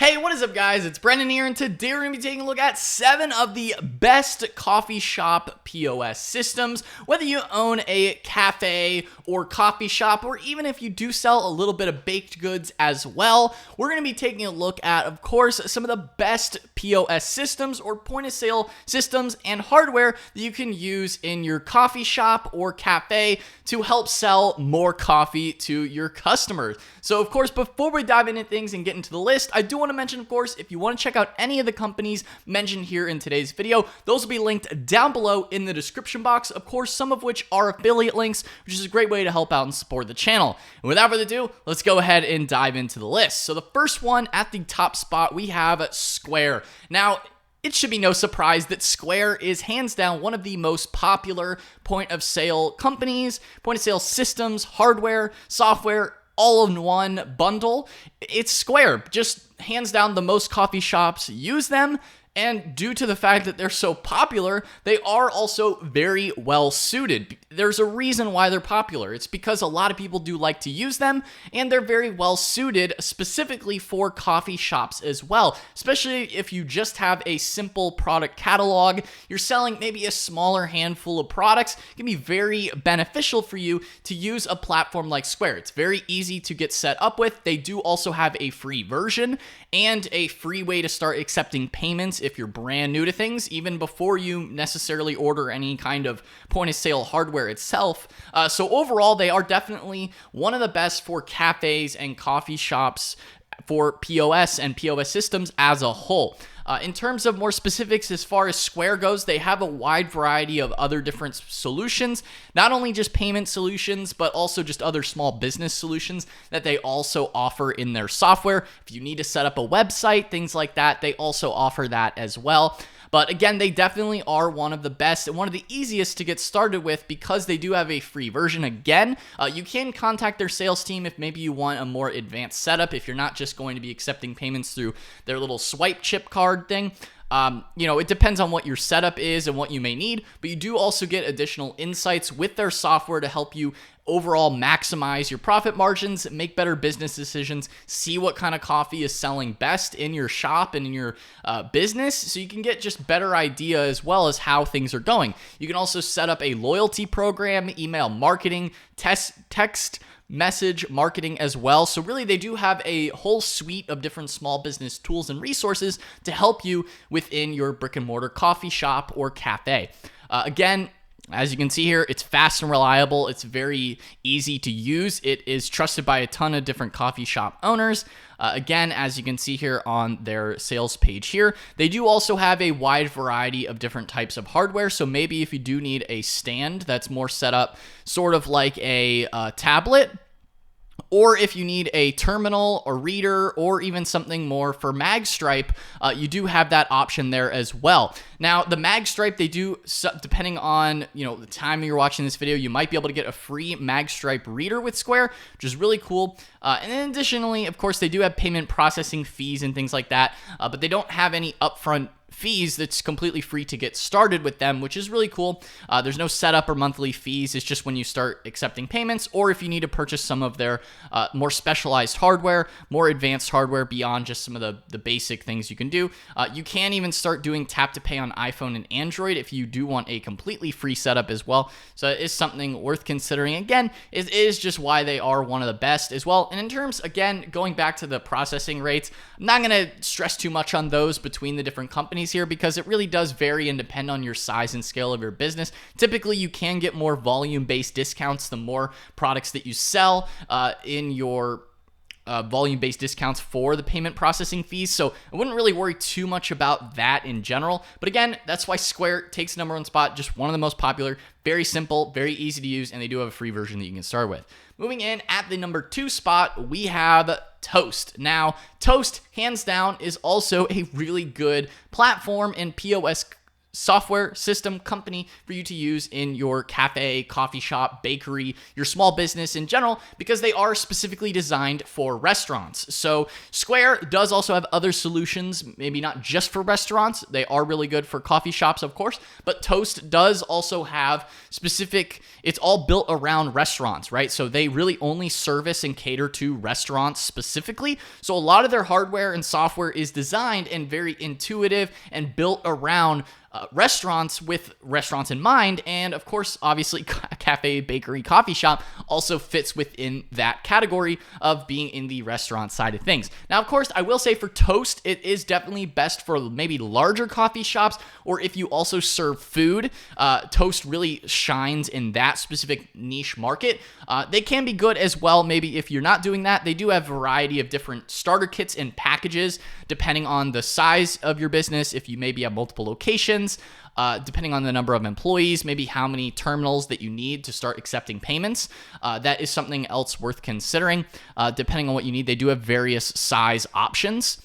Hey, what is up, guys? It's Brendan here, and today we're going to be taking a look at 7 of the best coffee shop POS systems. Whether you own a cafe or coffee shop, or even if you do sell a little bit of baked goods as well, we're going to be taking a look at, of course, some of the best POS systems or point-of-sale systems and hardware that you can use in your coffee shop or cafe to help sell more coffee to your customers. So, of course, before we dive into things and get into the list, I do want to mention, of course, if you want to check out any of the companies mentioned here in today's video, those will be linked down below in the description box. Of course, some of which are affiliate links, which is a great way to help out and support the channel. And without further ado, let's go ahead and dive into the list. So the first one at the top spot, we have Square. Now, it should be no surprise that Square is hands down one of the most popular point-of-sale companies, point-of-sale systems, hardware, software, all in one bundle. It's Square. Just hands down, the most coffee shops use them. And due to the fact that they're so popular, they are also very well suited. There's a reason why they're popular. It's because a lot of people do like to use them, and they're very well suited specifically for coffee shops as well. Especially if you just have a simple product catalog, you're selling maybe a smaller handful of products, it can be very beneficial for you to use a platform like Square. It's very easy to get set up with. They do also have a free version and a free way to start accepting payments if you're brand new to things, even before you necessarily order any kind of point-of-sale hardware itself. So overall, they are definitely one of the best for cafes and coffee shops for POS and POS systems as a whole. In terms of more specifics, as far as Square goes, they have a wide variety of other different solutions, not only just payment solutions, but also just other small business solutions that they also offer in their software. If you need to set up a website, things like that, they also offer that as well. But again, they definitely are one of the best and one of the easiest to get started with because they do have a free version. Again, you can contact their sales team if maybe you want a more advanced setup, if you're not just going to be accepting payments through their little swipe chip card thing. It depends on what your setup is and what you may need, but you do also get additional insights with their software to help you overall maximize your profit margins, make better business decisions, see what kind of coffee is selling best in your shop and in your business, so you can get just better idea as well as how things are going. You can also set up a loyalty program, email marketing, text message marketing as well. So really, they do have a whole suite of different small business tools and resources to help you within your brick and mortar coffee shop or cafe. Again, as you can see here, it's fast and reliable. It's very easy to use. It is trusted by a ton of different coffee shop owners. Again, as you can see here on their sales page here, they do also have a wide variety of different types of hardware. So maybe if you do need a stand that's more set up sort of like a tablet, or if you need a terminal or reader or even something more for MagStripe, you do have that option there as well. Now, the MagStripe, they do, depending on the time you're watching this video, you might be able to get a free MagStripe reader with Square, which is really cool. And then additionally, of course, they do have payment processing fees and things like that, but they don't have any upfront fees. That's completely free to get started with them, which is really cool. There's no setup or monthly fees. It's just when you start accepting payments, or if you need to purchase some of their more specialized hardware, more advanced hardware beyond just some of the basic things you can do. You can even start doing tap to pay on iPhone and Android if you do want a completely free setup as well. So it is something worth considering. Again, it is just why they are one of the best as well. And in terms, again, going back to the processing rates, I'm not going to stress too much on those between the different companies here because it really does vary and depend on your size and scale of your business. Typically, you can get more volume-based discounts the more products that you sell in your volume-based discounts for the payment processing fees. So I wouldn't really worry too much about that in general. But again, that's why Square takes the #1 spot, just one of the most popular, very simple, very easy to use, and they do have a free version that you can start with. Moving in at the #2 spot, we have Toast. Now, Toast, hands down, is also a really good platform and POS software system company for you to use in your cafe, coffee shop, bakery, your small business in general, because they are specifically designed for restaurants. So Square does also have other solutions, maybe not just for restaurants. They are really good for coffee shops, of course, but Toast does also have specific, it's all built around restaurants, right? So they really only service and cater to restaurants specifically. So a lot of their hardware and software is designed and very intuitive and built around restaurants with restaurants in mind. And of course, obviously, cafe, bakery, coffee shop also fits within that category of being in the restaurant side of things. Now, of course, I will say for Toast, it is definitely best for maybe larger coffee shops, or if you also serve food. Toast really shines in that specific niche market. They can be good as well, maybe if you're not doing that. They do have a variety of different starter kits and packages depending on the size of your business. If you maybe have multiple locations, depending on the number of employees, maybe how many terminals that you need to start accepting payments. That is something else worth considering. Depending on what you need, they do have various size options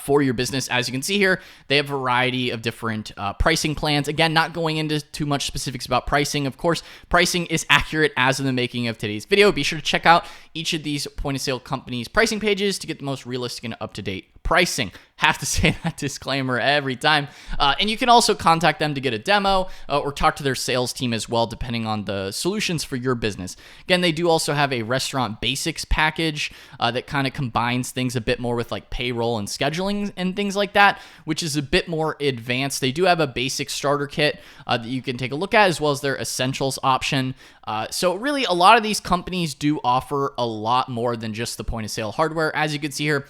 for your business. As you can see here, they have a variety of different pricing plans. Again, not going into too much specifics about pricing. Of course, pricing is accurate as in the making of today's video. Be sure to check out each of these point of sale companies' pricing pages to get the most realistic and up-to-date pricing. Have to say that disclaimer every time. And you can also contact them to get a demo or talk to their sales team as well, depending on the solutions for your business. Again, they do also have a restaurant basics package that kind of combines things a bit more with like payroll and scheduling and things like that, which is a bit more advanced. They do have a basic starter kit that you can take a look at, as well as their essentials option. So really, a lot of these companies do offer a lot more than just the point of sale hardware. As you can see here,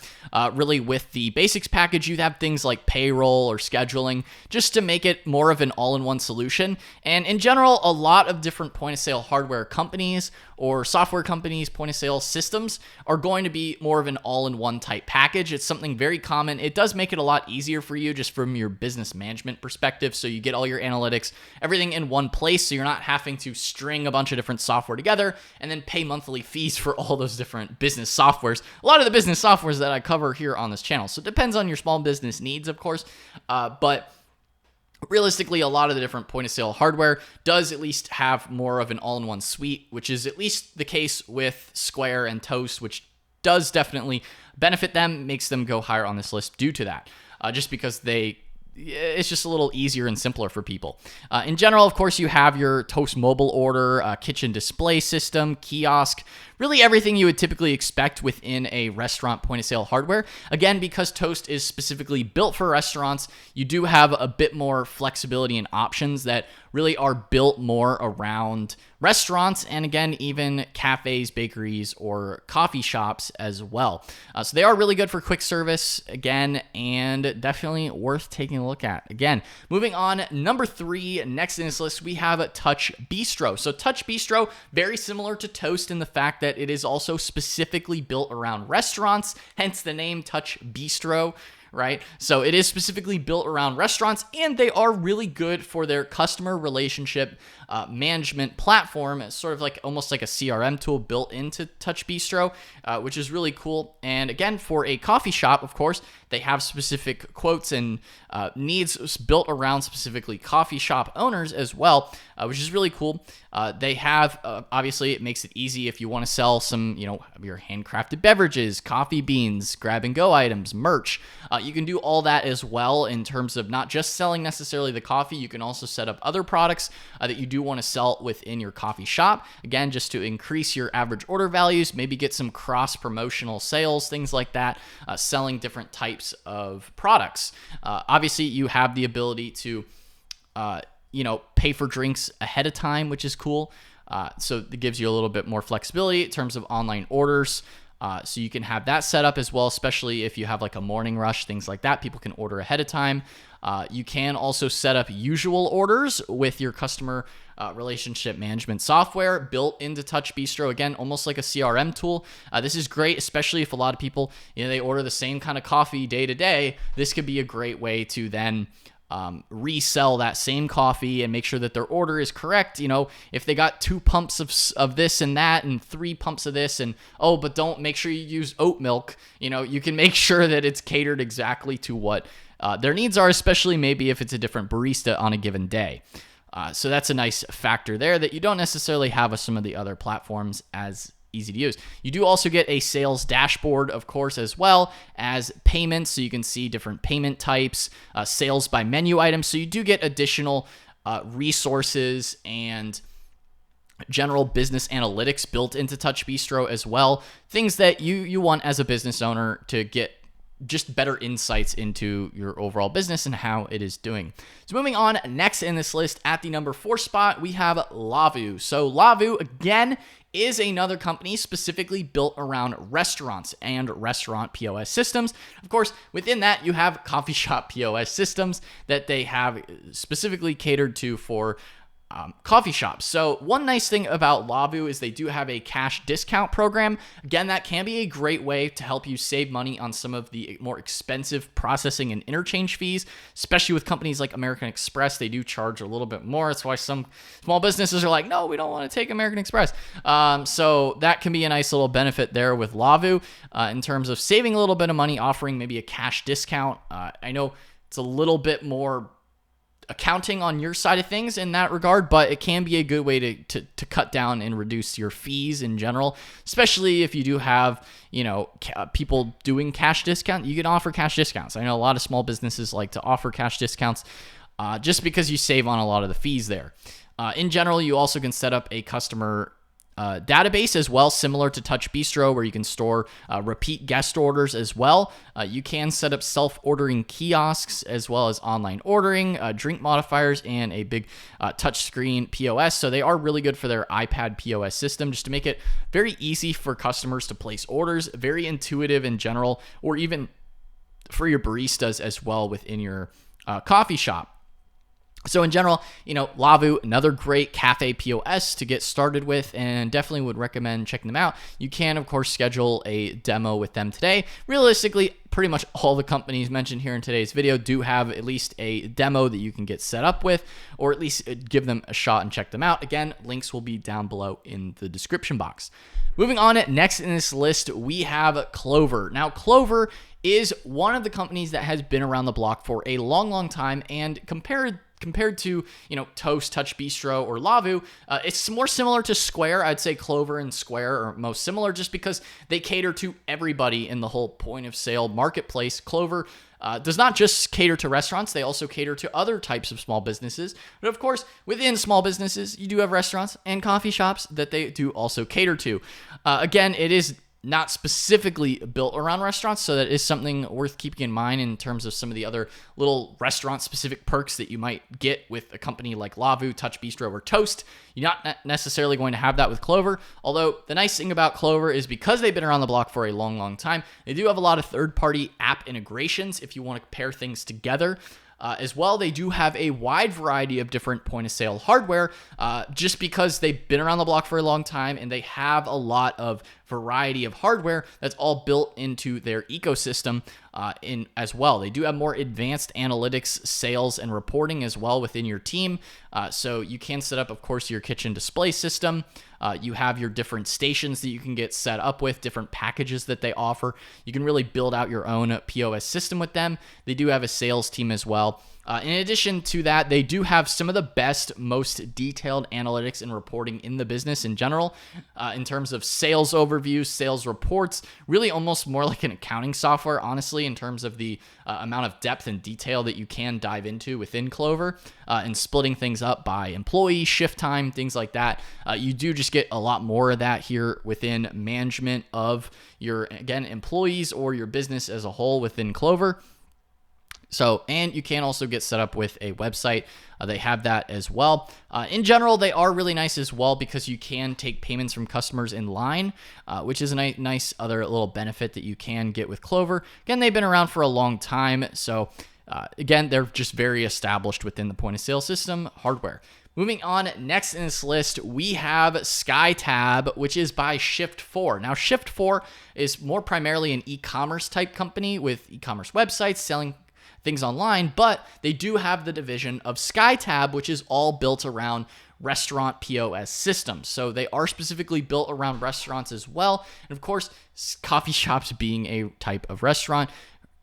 really with the basics package, you have things like payroll or scheduling, just to make it more of an all-in-one solution. And in general, a lot of different point of sale hardware companies or software companies, point of sale systems are going to be more of an all-in-one type package. It's something very common. It does make it a lot easier for you just from your business management perspective. So you get all your analytics, everything in one place. So you're not having to string a bunch of different software together and then pay monthly fees for all those different business softwares. A lot of the business softwares that I cover here on this channel. So it depends on your small business needs, of course, but realistically, a lot of the different point of sale hardware does at least have more of an all-in-one suite, which is at least the case with Square and Toast, which does definitely benefit them, makes them go higher on this list due to that, just because it's just a little easier and simpler for people. In general, of course, you have your Toast mobile order, kitchen display system, kiosk, really everything you would typically expect within a restaurant point of sale hardware. Again, because Toast is specifically built for restaurants, you do have a bit more flexibility and options that really are built more around restaurants, and again, even cafes, bakeries, or coffee shops as well. So they are really good for quick service, again, and definitely worth taking a look at. Again, moving on, number 3, next in this list, we have Touch Bistro. So Touch Bistro, very similar to Toast in the fact that it is also specifically built around restaurants, hence the name Touch Bistro, right? So it is specifically built around restaurants, and they are really good for their customer relationship management platform. It's sort of like almost like a CRM tool built into Touch Bistro, which is really cool. And again, for a coffee shop, of course, they have specific quotes and needs built around specifically coffee shop owners as well, which is really cool. They have, obviously, it makes it easy if you want to sell some, your handcrafted beverages, coffee beans, grab and go items, merch. You can do all that as well in terms of not just selling necessarily the coffee. You can also set up other products that you do want to sell within your coffee shop. Again, just to increase your average order values, maybe get some cross promotional sales, things like that, selling different types of products. Obviously, you have the ability to, pay for drinks ahead of time, which is cool. So it gives you a little bit more flexibility in terms of online orders. So you can have that set up as well, especially if you have like a morning rush, things like that. People can order ahead of time. You can also set up usual orders with your customer relationship management software built into Touch Bistro. Again, almost like a CRM tool. This is great, especially if a lot of people, they order the same kind of coffee day to day. This could be a great way to then resell that same coffee and make sure that their order is correct. If they got 2 pumps of this and that and 3 pumps of this, and but don't make sure you use oat milk. You can make sure that it's catered exactly to what their needs are, especially maybe if it's a different barista on a given day. So that's a nice factor there that you don't necessarily have with some of the other platforms as easy to use. You do also get a sales dashboard, of course, as well as payments, so you can see different payment types, sales by menu items. So you do get additional resources and general business analytics built into Touch Bistro as well. Things that you want as a business owner to get just better insights into your overall business and how it is doing. So moving on, next in this list at the number 4 spot, we have Lavu. So Lavu, again, is another company specifically built around restaurants and restaurant POS systems. Of course, within that, you have coffee shop POS systems that they have specifically catered to for coffee shops. So one nice thing about Lavu is they do have a cash discount program. Again, that can be a great way to help you save money on some of the more expensive processing and interchange fees, especially with companies like American Express. They do charge a little bit more. That's why some small businesses are like, no, we don't want to take American Express. So that can be a nice little benefit there with Lavu in terms of saving a little bit of money, offering maybe a cash discount. I know it's a little bit more accounting on your side of things in that regard, but it can be a good way to cut down and reduce your fees in general, especially if you do have, people doing cash discount. You can offer cash discounts. I know a lot of small businesses like to offer cash discounts just because you save on a lot of the fees there. In general, you also can set up a customer database as well, similar to Touch Bistro, where you can store repeat guest orders as well. You can set up self-ordering kiosks as well as online ordering, drink modifiers, and a big touchscreen POS. So they are really good for their iPad POS system, just to make it very easy for customers to place orders, very intuitive in general, or even for your baristas as well within your coffee shop. So in general, Lavu, another great cafe POS to get started with, and definitely would recommend checking them out. You can, of course, schedule a demo with them today. Realistically, pretty much all the companies mentioned here in today's video do have at least a demo that you can get set up with, or at least give them a shot and check them out. Again, links will be down below in the description box. Moving on, next in this list, we have Clover. Now, Clover is one of the companies that has been around the block for a long, long time, and compared to, Toast, Touch Bistro, or Lavu, it's more similar to Square. I'd say Clover and Square are most similar just because they cater to everybody in the whole point of sale marketplace. Clover does not just cater to restaurants, they also cater to other types of small businesses. But of course, within small businesses, you do have restaurants and coffee shops that they do also cater to. Again, it is not specifically built around restaurants, so that is something worth keeping in mind in terms of some of the other little restaurant-specific perks that you might get with a company like Lavu, Touch Bistro, or Toast. You're not necessarily going to have that with Clover, although the nice thing about Clover is because they've been around the block for a long, long time, they do have a lot of third-party app integrations if you want to pair things together. As well, they do have a wide variety of different point-of-sale hardware just because they've been around the block for a long time, and they have a lot of variety of hardware that's all built into their ecosystem in as well. They do have more advanced analytics, sales, and reporting as well within your team. So you can set up, of course, your kitchen display system. You have your different stations that you can get set up with, different packages that they offer. You can really build out your own POS system with them. They do have a sales team as well. In addition to that, they do have some of the best, most detailed analytics and reporting in the business in general, in terms of sales overviews, sales reports, really almost more like an accounting software, honestly, in terms of the amount of depth and detail that you can dive into within Clover, and splitting things up by employee, shift time, things like that. You do just get a lot more of that here within management of your, again, employees or your business as a whole within Clover. So, and you can also get set up with a website. They have that as well. In general, they are really nice as well because you can take payments from customers in line, which is a nice other little benefit that you can get with Clover. Again, they've been around for a long time. So, again, they're just very established within the point of sale system hardware. Moving on, next in this list, we have SkyTab, which is by Shift4. Now, Shift4 is more primarily an e-commerce type company with e-commerce websites selling things online, but they do have the division of SkyTab, which is all built around restaurant POS systems. So they are specifically built around restaurants as well. And of course, coffee shops being a type of restaurant,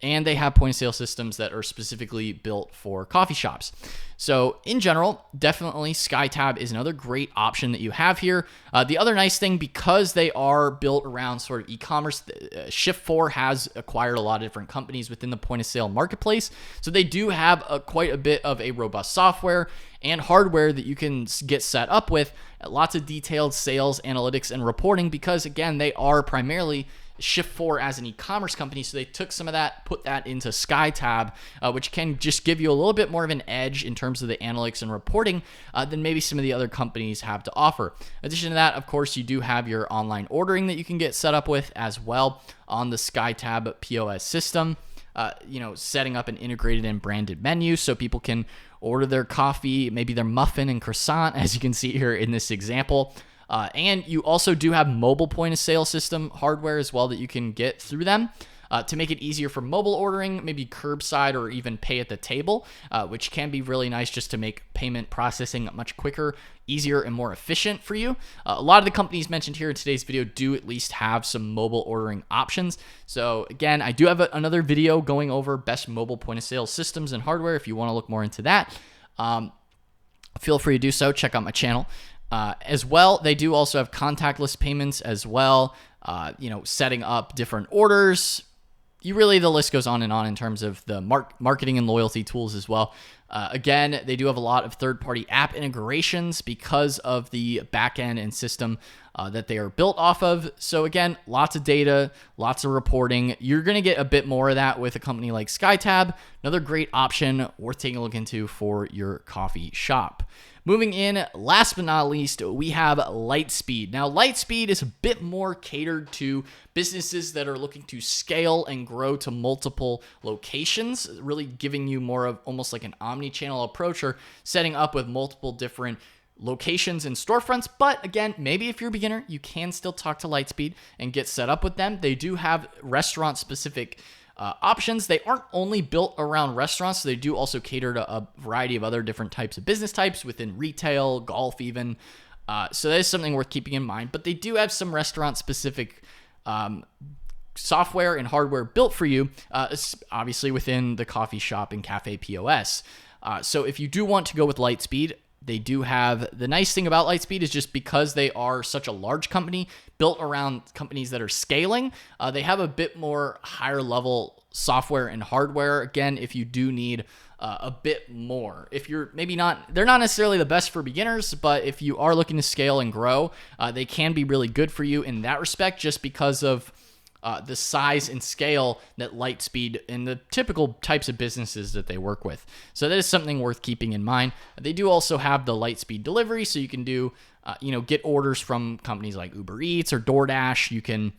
and they have point of sale systems that are specifically built for coffee shops. So in general, definitely SkyTab is another great option that you have here. The other nice thing, because they are built around sort of e-commerce, Shift4 has acquired a lot of different companies within the point of sale marketplace. So they do have quite a bit of a robust software and hardware that you can get set up with. Lots of detailed sales, analytics, and reporting, because again, they are primarily Shift4 as an e-commerce company, so they took some of that, put that into SkyTab, which can just give you a little bit more of an edge in terms of the analytics and reporting than maybe some of the other companies have to offer. In addition to that, of course, you do have your online ordering that you can get set up with as well on the SkyTab POS system. Setting up an integrated and branded menu so people can order their coffee, maybe their muffin and croissant, as you can see here in this example. And you also do have mobile point of sale system hardware as well that you can get through them to make it easier for mobile ordering, maybe curbside or even pay at the table, which can be really nice just to make payment processing much quicker, easier, and more efficient for you. A lot of the companies mentioned here in today's video do at least have some mobile ordering options. So again, I do have another video going over best mobile point of sale systems and hardware. If you want to look more into that, feel free to do so. Check out my channel. As well, they do also have contactless payments as well, setting up different orders. The list goes on and on in terms of the marketing and loyalty tools as well. Again, they do have a lot of third-party app integrations because of the backend and system that they are built off of. So again, lots of data, lots of reporting. You're going to get a bit more of that with a company like SkyTab. Another great option worth taking a look into for your coffee shop. Moving in, last but not least, we have Lightspeed. Now, Lightspeed is a bit more catered to businesses that are looking to scale and grow to multiple locations, really giving you more of almost like an omni-channel approach, or setting up with multiple different locations and storefronts. But again, maybe if you're a beginner, you can still talk to Lightspeed and get set up with them. They do have restaurant-specific options. They aren't only built around restaurants, so they do also cater to a variety of other different types of business types within retail, golf even. So that is something worth keeping in mind. But they do have some restaurant-specific software and hardware built for you, obviously within the coffee shop and cafe POS. So if you do want to go with Lightspeed, they do have, the nice thing about Lightspeed is just because they are such a large company built around companies that are scaling, they have a bit more higher level software and hardware. Again, if you do need a bit more, if you're maybe not, they're not necessarily the best for beginners, but if you are looking to scale and grow, they can be really good for you in that respect, just because of the size and scale that Lightspeed and the typical types of businesses that they work with. So that is something worth keeping in mind. They do also have the Lightspeed delivery, so you can do, get orders from companies like Uber Eats or DoorDash. You can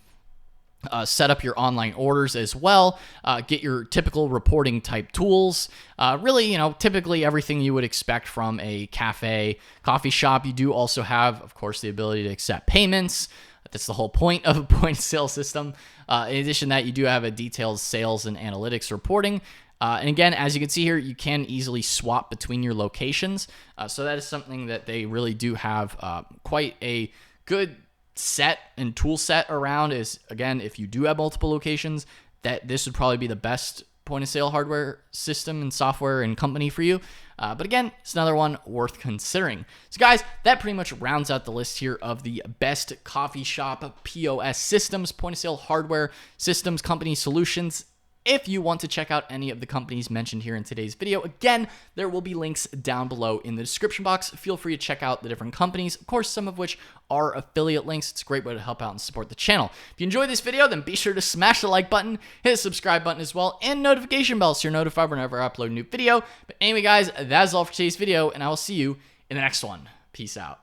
set up your online orders as well, get your typical reporting type tools. Typically everything you would expect from a cafe, coffee shop. You do also have, of course, the ability to accept payments. That's the whole point of a point of sale system. In addition to that, you do have a detailed sales and analytics reporting. And again, as you can see here, you can easily swap between your locations. So that is something that they really do have quite a good set and tool set around. Is, again, if you do have multiple locations, that this would probably be the best point of sale hardware system and software and company for you. But again, it's another one worth considering. So guys, that pretty much rounds out the list here of the best coffee shop POS systems, point of sale hardware systems, company solutions. If you want to check out any of the companies mentioned here in today's video, again, there will be links down below in the description box. Feel free to check out the different companies, of course, some of which are affiliate links. It's a great way to help out and support the channel. If you enjoyed this video, then be sure to smash the like button, hit the subscribe button as well, and notification bell so you're notified whenever I upload a new video. But anyway, guys, that's all for today's video, and I will see you in the next one. Peace out.